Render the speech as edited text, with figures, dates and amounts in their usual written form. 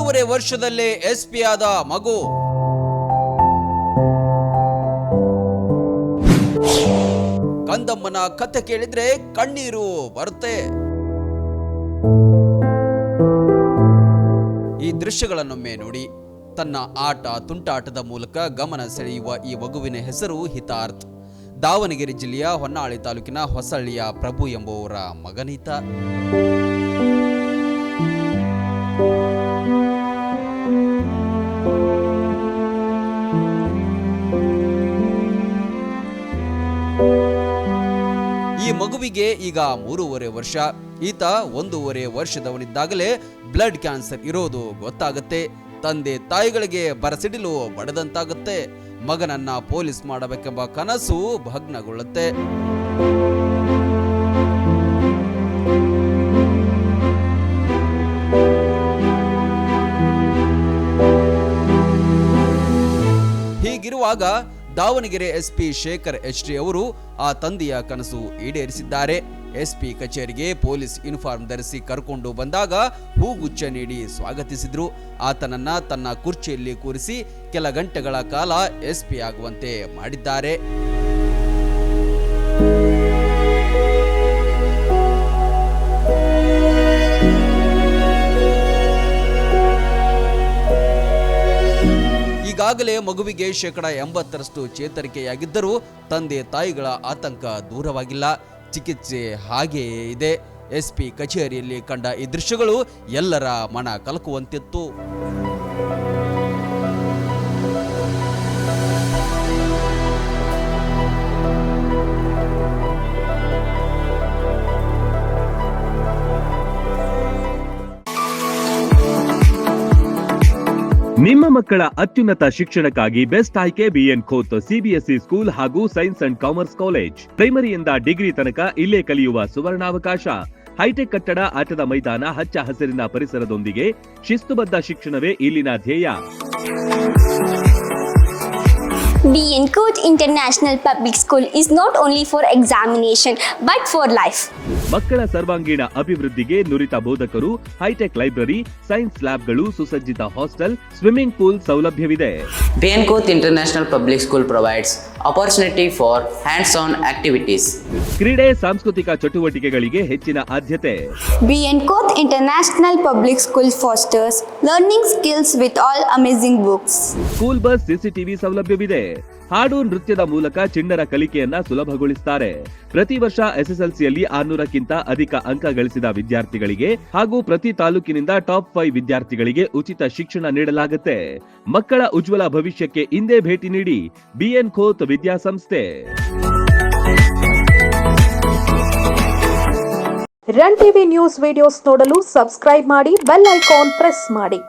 3.5 ವರ್ಷದಲ್ಲೇ SP ಆದ ಮಗು. ಕಂದಮ್ಮನ ಕಥೆ ಕೇಳಿದ್ರೆ ಕಣ್ಣೀರು ಬರುತ್ತೆ. ಈ ದೃಶ್ಯಗಳನ್ನೊಮ್ಮೆ ನೋಡಿ. ತನ್ನ ಆಟ ತುಂಟಾಟದ ಮೂಲಕ ಗಮನ ಸೆಳೆಯುವ ಈ ಮಗುವಿನ ಹೆಸರು ಹಿತಾರ್ಥ್. ದಾವಣಗೆರೆ ಜಿಲ್ಲೆಯ ಹೊನ್ನಾಳಿ ತಾಲೂಕಿನ ಹೊಸಳ್ಳಿಯ ಪ್ರಭು ಎಂಬುವರ ಮಗನೀತ. ಈ ಮಗುವಿಗೆ ಈಗ 3.5 ವರ್ಷ. ಈತ 1.5 ವರ್ಷದವನಿದ್ದಾಗಲೇ ಬ್ಲಡ್ ಕ್ಯಾನ್ಸರ್ ಇರೋದು ಗೊತ್ತಾಗುತ್ತೆ. ತಂದೆ ತಾಯಿಗಳಿಗೆ ಬರಸಿಡಿಲು ಬಡದಂತಾಗುತ್ತೆ. ಮಗನನ್ನ ಪೊಲೀಸ್ ಮಾಡಬೇಕೆಂಬ ಕನಸು ಭಗ್ನಗೊಳ್ಳುತ್ತೆ. ಹೀಗಿರುವಾಗ ದಾವಣಗೆರೆ SP ಶೇಖರ್ HD ಅವರು ಆ ತಂದೆಯ ಕನಸು ಈಡೇರಿಸಿದ್ದಾರೆ. SP ಕಚೇರಿಗೆ ಪೊಲೀಸ್ ಯೂನಿಫಾರ್ಮ್ ಧರಿಸಿ ಕರ್ಕೊಂಡು ಬಂದಾಗ ಹೂಗುಚ್ಛ ನೀಡಿ ಸ್ವಾಗತಿಸಿದ್ರು. ಆತನನ್ನ ತನ್ನ ಕುರ್ಚಿಯಲ್ಲಿ ಕೂರಿಸಿ ಕೆಲ ಗಂಟೆಗಳ ಕಾಲ SP ಆಗುವಂತೆ ಮಾಡಿದ್ದಾರೆ. ಈಗಾಗಲೇ ಮಗುವಿಗೆ 80% ಚೇತರಿಕೆಯಾಗಿದ್ದರೂ ತಂದೆ ತಾಯಿಗಳ ಆತಂಕ ದೂರವಾಗಿಲ್ಲ. ಚಿಕಿತ್ಸೆ ಹಾಗೆಯೇ ಇದೆ. SP ಕಚೇರಿಯಲ್ಲಿ ಕಂಡ ಈ ದೃಶ್ಯಗಳು ಎಲ್ಲರ ಮನ ಕಲಕುವಂತಿತ್ತು. ನಿಮ್ಮ ಮಕ್ಕಳ ಅತ್ಯುನ್ನತ ಶಿಕ್ಷಣಕ್ಕಾಗಿ ಬೆಸ್ಟ್ ಆಯ್ಕೆ ಬಿಎನ್ ಖೋತ್ CBSE ಸ್ಕೂಲ್ ಹಾಗೂ ಸೈನ್ಸ್ ಅಂಡ್ ಕಾಮರ್ಸ್ ಕಾಲೇಜ್. ಪ್ರೈಮರಿಯಿಂದ ಡಿಗ್ರಿ ತನಕ ಇಲ್ಲೇ ಕಲಿಯುವ ಸುವರ್ಣಾವಕಾಶ. ಹೈಟೆಕ್ ಕಟ್ಟಡ, ಆಟದ ಮೈದಾನ, ಹಚ್ಚ ಹಸಿರಿನ ಪರಿಸರದೊಂದಿಗೆ ಶಿಸ್ತುಬದ್ಧ ಶಿಕ್ಷಣವೇ ಇಲ್ಲಿನ ಧ್ಯೇಯ. BN Khot International Public School is not only for examination but for life. ಮಕ್ಕಳ ಸರ್ವಾಂಗೀಣ ಅಭಿವೃದ್ಧಿಗೆ ನುರಿತ ಬೋಧಕರು, ಹೈಟೆಕ್ ಲೈಬ್ರರಿ, ಸೈನ್ಸ್ ಲ್ಯಾಬ್ಗಳು, ಸುಸಜ್ಜಿತ ಹಾಸ್ಟೆಲ್, ಸ್ವಿಮ್ಮಿಂಗ್ ಪೂಲ್ ಸೌಲಭ್ಯವಿದೆ. BN Khot International Public School provides opportunity for hands-on activities. ಕ್ರೀಡೆ, ಸಾಂಸ್ಕೃತಿಕ ಚಟುವಟಿಕೆಗಳಿಗೆ ಹೆಚ್ಚಿನ ಆದ್ಯತೆ. BN Khot International Public School fosters learning skills with all amazing books. School bus, CCTV ಸೌಲಭ್ಯವಿದೆ. ಹಾಡು, ನೃತ್ಯದ ಮೂಲಕ ಚಿಣ್ಣರ ಕಲಿಕೆಯನ್ನ ಸುಲಭಗೊಳಿಸುತ್ತಾರೆ. ಪ್ರತಿ ವರ್ಷ SSLCಯಲ್ಲಿ 600ಕ್ಕಿಂತ ಅಧಿಕ ಅಂಕ ಗಳಿಸಿದ ವಿದ್ಯಾರ್ಥಿಗಳಿಗೆ ಹಾಗೂ ಪ್ರತಿ ತಾಲೂಕಿನಿಂದ ಟಾಪ್ 5 ವಿದ್ಯಾರ್ಥಿಗಳಿಗೆ ಉಚಿತ ಶಿಕ್ಷಣ ನೀಡಲಾಗುತ್ತೆ. ಮಕ್ಕಳ ಉಜ್ವಲ ಭವಿಷ್ಯಕ್ಕೆ ಇಂದೇ ಭೇಟಿ ನೀಡಿ BN ಖೋತ್ ವಿದ್ಯಾಸಂಸ್ಥೆ. ರನ್ ಟಿವಿ ನ್ಯೂಸ್ ವಿಡಿಯೋಸ್ ನೋಡಲು ಸಬ್ಸ್ಕ್ರೈಬ್ ಮಾಡಿ, ಬೆಲ್ ಐಕಾನ್ ಪ್ರೆಸ್ ಮಾಡಿ.